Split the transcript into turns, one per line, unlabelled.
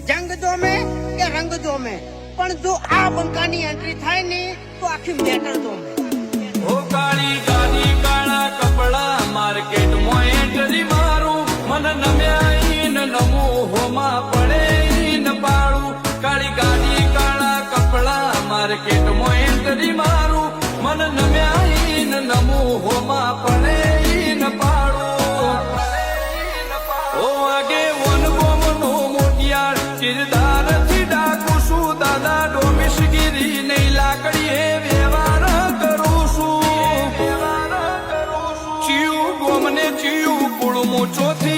જંગ દો મેં કે રંગ દો મેં, પણ જો આ બંકાની એન્ટ્રી થાય ને તો આખી મેટર દો મેં.
ઓ કાળી ગાડી કાળા કપડા માર્કેટમાં એન્ટ્રી મારું, મન નમ્યા ઈન નમું હોમાં પડે ઈન પાડું. કાળી ગાડી કાળા કપડા માર્કેટમાં એન્ટ્રી મારું, મન નમ્યા ઈન નમું હોમાં પડે ઈન પાડું. ઓ આગે વન ગોમનો મોટિયાર ચિરદાર થી ડાકુ છું, દાદા ડોમિશગીરી નહીં લાકડીએ વ્યવહાર કરું છું. ચિયું ગોમને ચિયું કુળમું ચોથી